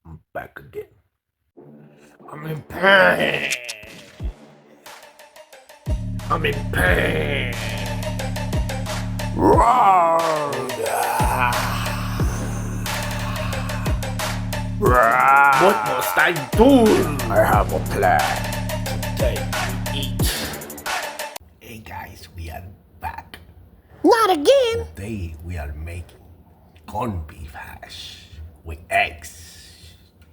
I'm back again. I'm in pain. I'm in pain. Roar. What must I do? I have a plan. Today we eat. Hey guys, we are back. Not again. Today we are making corned beef hash with eggs.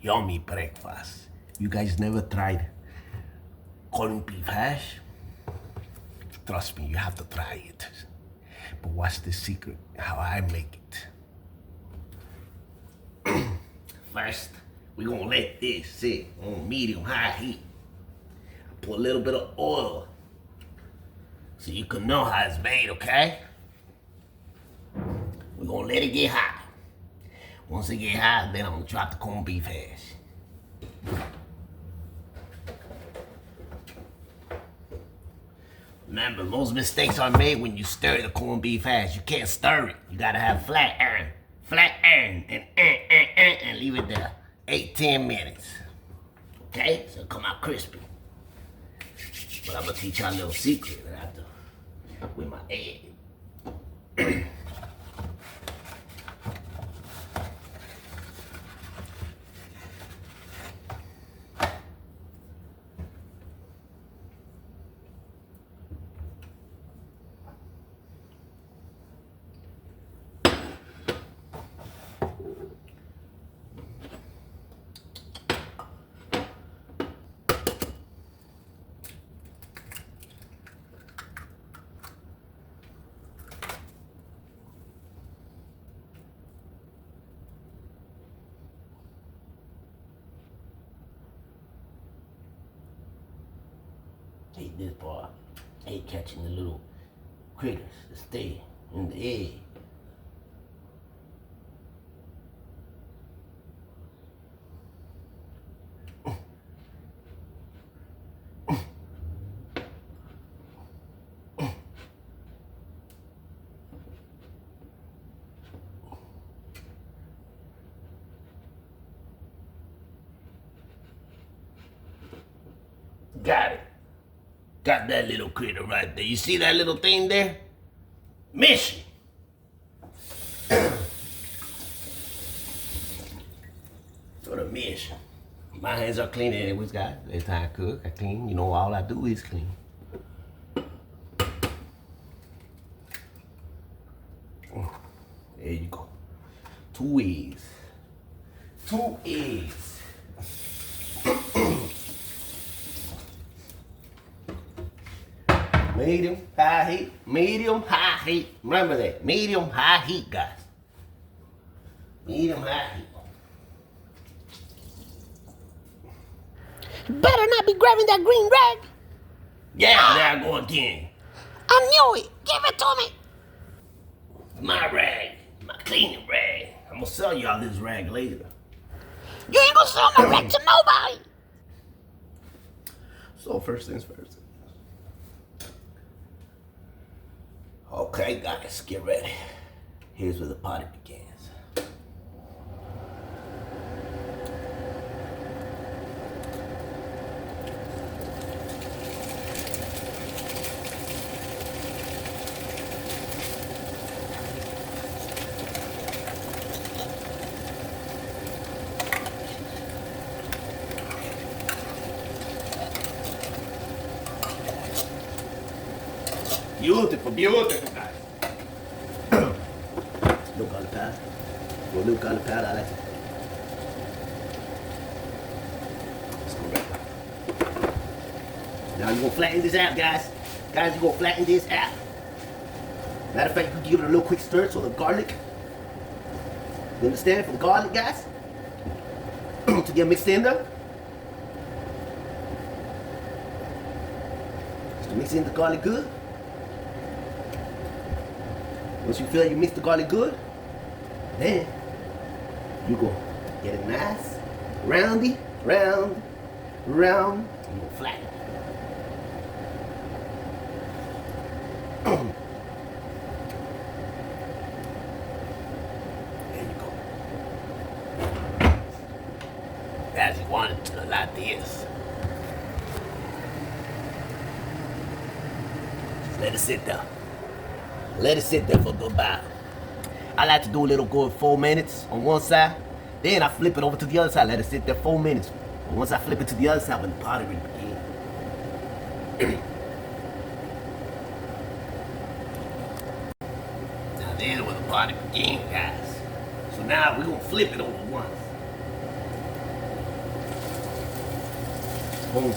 Yummy breakfast. You guys never tried corned beef hash? Trust me, you have to try it. But watch the secret, how I make it. First, we're gonna let this sit on medium-high heat. Put a little bit of oil so you can know how it's made, okay? We're gonna let it get hot. Once it get hot, then I'm gonna drop the corned beef hash. Remember, most mistakes are made when you stir the corned beef hash. You can't stir it. You gotta have flat iron. Flat iron and leave it there 8-10 minutes. Okay? So it'll come out crispy. But I'm gonna teach y'all a little secret that I do with my egg. Hate this part. Hate catching the little critters that stay in the egg. Got it. Got that little critter right there. You see that little thing there? Mission. For the mission. My hands are clean anyways, guys. Every time I cook, I clean. You know, all I do is clean. There you go. 2 eggs. 2 eggs. Medium, high heat, medium, high heat. Remember that, medium, high heat, guys. Medium, high heat. Better not be grabbing that green rag. Yeah, there I go again. I knew it. Give it to me. My rag, my cleaning rag. I'm gonna sell y'all this rag later. You ain't gonna sell my rag to nobody. So first things first. Okay, guys, get ready. Here's where the party begins. Beautiful, beautiful, guys. Little garlic powder. Little garlic powder, I like it. Let's go right. Now you're gonna flatten this out, guys. Guys, you're gonna flatten this out. Matter of fact, you can give it a little quick stir so the garlic. You understand? For the garlic, guys? To get mixed in there. Just to mix in the garlic good. Once you feel you mix the garlic good, then you go get it nice, roundy, round, and you go flatten. There you go. guys, you want it to like this. Just let it sit there. Let it sit there for a good while. I like to do a little good 4 minutes on one side. Then I flip it over to the other side. Let it sit there 4 minutes. And once I flip it to the other side, when the pottery begins. Now then when the pottery begins, guys. So now we're gonna flip it over once. Boom.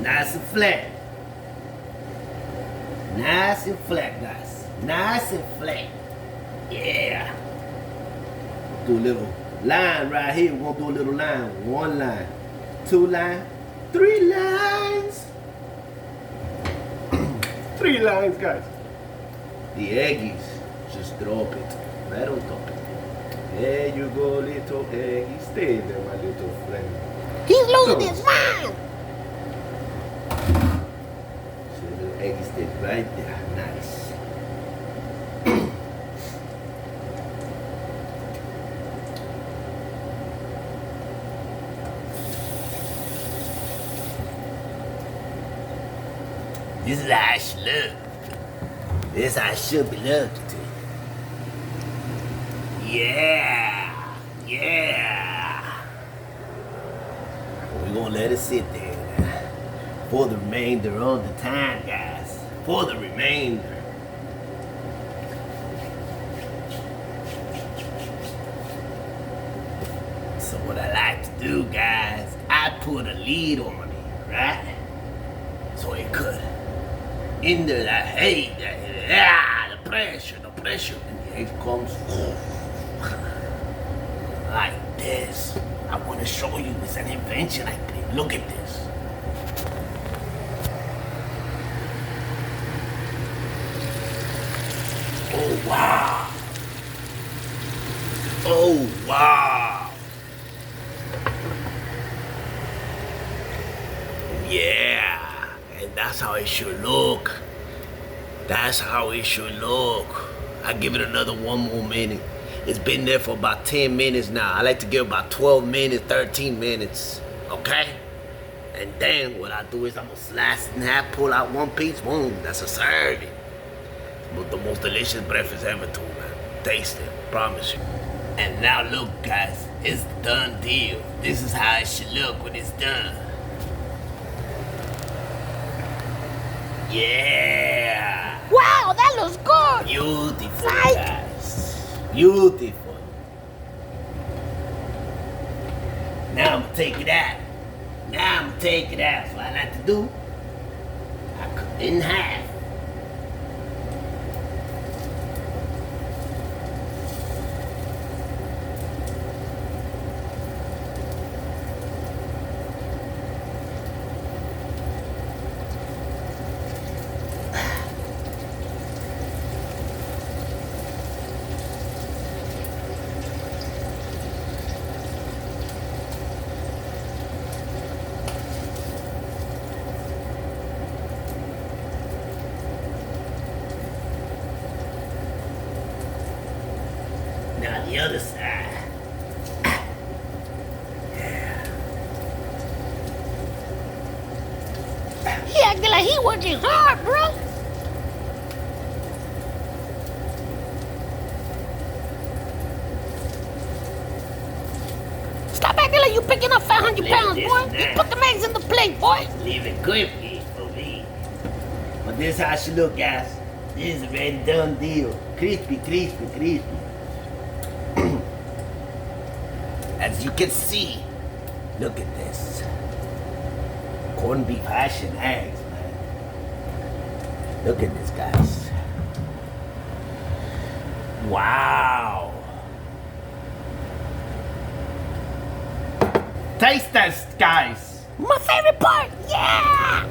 Nice and flat. Nice and flat, guys. Nice and flat. Yeah. Do a little line right here. We're gonna do a little line. 1 line, 2 line, 3 lines. 3 lines, guys. The eggies, just drop it right on top. There you go, little eggy. Stay there, my little friend. He's losing his mind. Eggy stick right there. Nice. This is how I should look. This is how I should be looking to. Yeah. Yeah. We're gonna let it sit there for the remainder of the time, guys. For the remainder. So what I like to do, guys, I put a lid on it, right? So it could hinder that heat, the pressure, and the egg comes like this. I want to show you it's an invention I did. Look at this. Oh, wow. Oh, wow. Yeah. And that's how it should look. That's how it should look. I give it another 1 more minute. It's been there for about 10 minutes now. I like to give about 12 minutes, 13 minutes. Okay? And then what I do is I'm gonna slice it in half, pull out 1 piece, boom, that's a serving. But the most delicious breakfast ever too, man. Taste it, promise you. And now look, guys, it's a done deal. This is how it should look when it's done. Yeah. Wow, that looks good. Beautiful, Right. guys. Beautiful. Now I'm gonna take it out. So what I like to do, I cut it in half. Now the other side. He acting like he working hard, bro. Stop acting like you picking up 500 pounds, this boy. and You that. put the eggs in the plate, boy. Leave it crispy for me. But this is how it should look, guys. This is a very done deal. Crispy. As you can see, look at this. Corned beef hash and eggs, man. Look at this, guys. Wow. Taste test, guys. My favorite part. Yeah.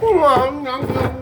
Nom, nom, nom.